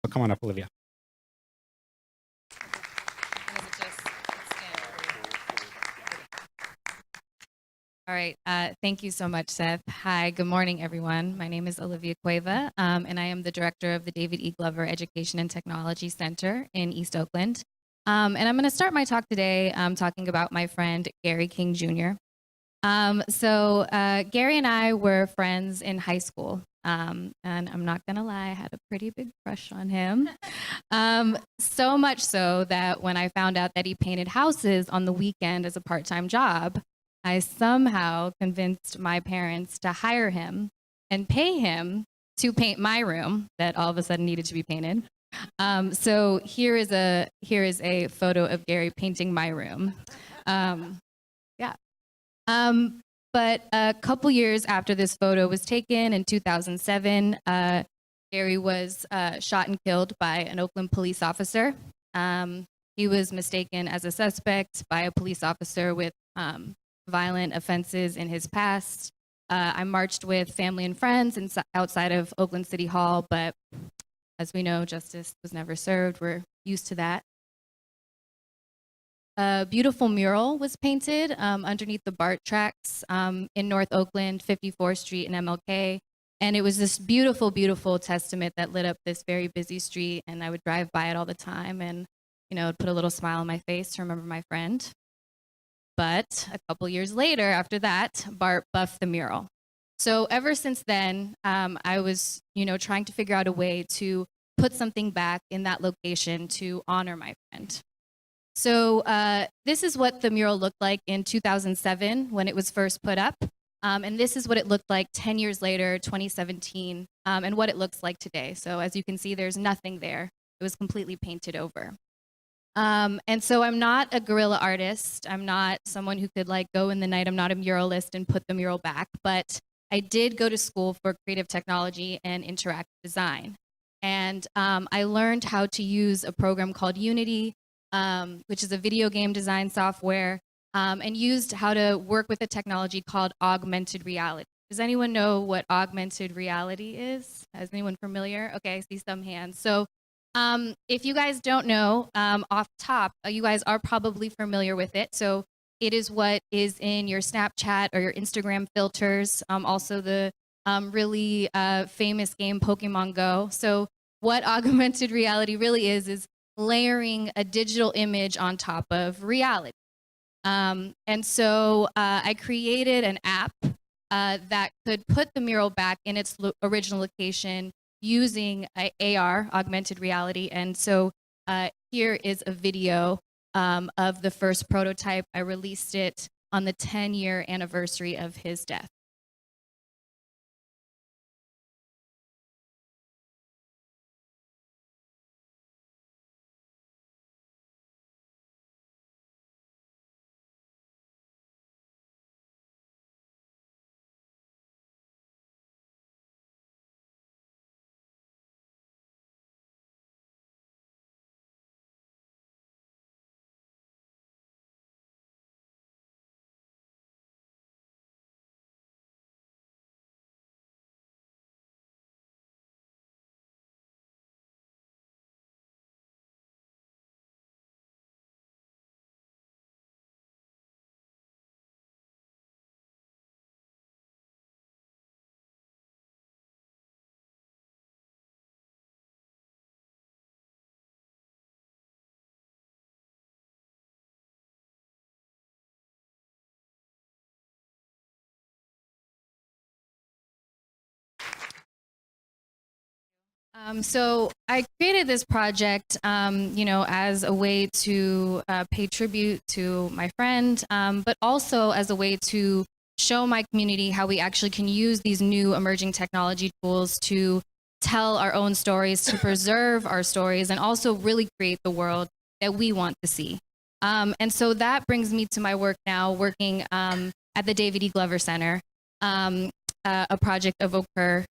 So come on up, Olivia. All right, thank you so much, Seth. Hi, good morning, everyone. My name is Olivia Cueva, and I am the director of the David E. Glover Education and Technology Center in East Oakland. And I'm gonna start my talk today talking about my friend, Gary King Jr. Gary and I were friends in high school. And I'm not gonna lie, I had a pretty big crush on him. So much so that when I found out that he painted houses on the weekend as a part-time job, I somehow convinced my parents to hire him and pay him to paint my room that all of a sudden needed to be painted. So here is a photo of Gary painting my room. But a couple years after this photo was taken in 2007, Gary was shot and killed by an Oakland police officer. He was mistaken as a suspect by a police officer with violent offenses in his past. I marched with family and friends outside of Oakland City Hall, but as we know, justice was never served. We're used to that. A beautiful mural was painted underneath the BART tracks in North Oakland, 54th Street and MLK. And it was this beautiful, beautiful testament that lit up this very busy street. And I would drive by it all the time and, you know, put a little smile on my face to remember my friend. But a couple years later, after that, BART buffed the mural. So ever since then, I was, you know, trying to figure out a way to put something back in that location to honor my friend. So this is what the mural looked like in 2007 when it was first put up. And this is what it looked like 10 years later, 2017, and what it looks like today. So as you can see, there's nothing there. It was completely painted over. And so I'm not a guerrilla artist. I'm not someone who could like go in the night. I'm not a muralist and put the mural back, but I did go to school for creative technology and interactive design. And I learned how to use a program called Unity, which is a video game design software, and used how to work with a technology called Augmented Reality. Does anyone know what Augmented Reality is? Is anyone familiar? Okay, I see some hands. So if you guys don't know, off top, you guys are probably familiar with it. So it is what is in your Snapchat or your Instagram filters, also the really famous game Pokemon Go. So what augmented reality really is layering a digital image on top of reality. And so I created an app that could put the mural back in its original location using AR, augmented reality. And so here is a video of the first prototype. I released it on the 10-year anniversary of his death. So I created this project, you know, as a way to pay tribute to my friend, but also as a way to show my community how we actually can use these new emerging technology tools to tell our own stories, to preserve our stories, and also really create the world that we want to see. And so that brings me to my work now, working at the David E. Glover Center, a project of Occur,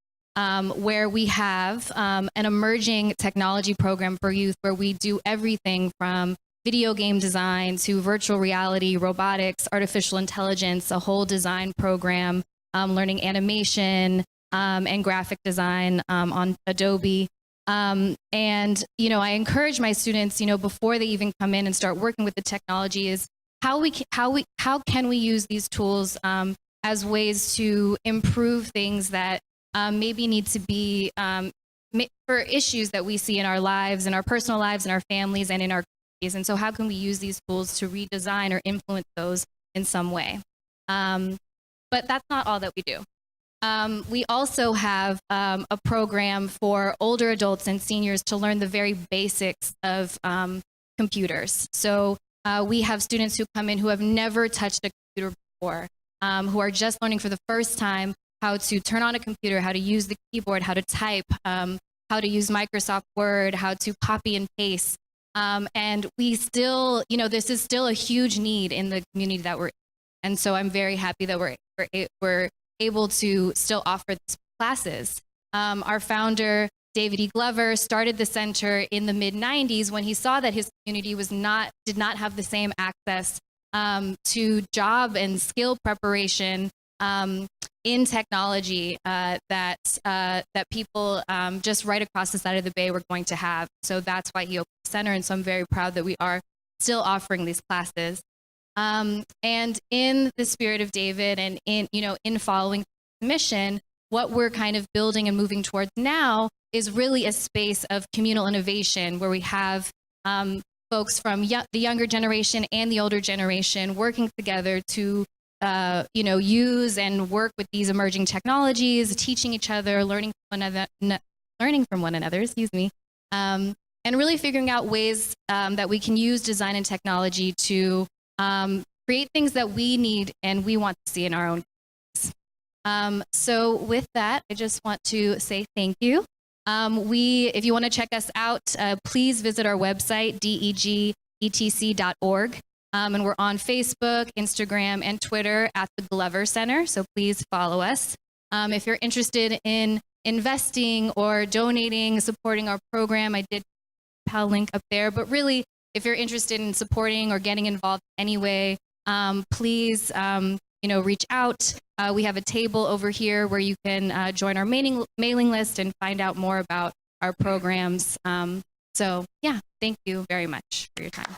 where we have an emerging technology program for youth where we do everything from video game design to virtual reality, robotics, artificial intelligence, a whole design program, learning animation and graphic design on Adobe. And, you know, I encourage my students, you know, before they even come in and start working with the technology is how can we use these tools as ways to improve things that maybe need to be for issues that we see in our lives, in our personal lives, in our families, and in our communities. And so how can we use these tools to redesign or influence those in some way? But that's not all that we do. We also have a program for older adults and seniors to learn the very basics of computers. So we have students who come in who have never touched a computer before, who are just learning for the first time how to turn on a computer, how to use the keyboard, how to type, how to use Microsoft Word, how to copy and paste. And we still, you know, this is still a huge need in the community that we're in. And so I'm very happy that we're able to still offer these classes. Our founder, David E. Glover, started the center in the mid-90s when he saw that his community did not have the same access to job and skill preparation in technology that people just right across the side of the bay were going to have. So that's why he opened the center, and so I'm very proud that we are still offering these classes. And in the spirit of David and in following the mission, what we're kind of building and moving towards now is really a space of communal innovation where we have folks from the younger generation and the older generation working together to use and work with these emerging technologies, teaching each other, learning from one another, and really figuring out ways that we can use design and technology to create things that we need and we want to see in our own communities. So with that, I just want to say thank you. If you want to check us out, please visit our website, degetc.org. And we're on Facebook, Instagram, and Twitter at the Glover Center, so please follow us. If you're interested in investing or donating, supporting our program, I did put a link up there, but really, if you're interested in supporting or getting involved anyway, please reach out. We have a table over here where you can join our mailing list and find out more about our programs. So yeah, thank you very much for your time.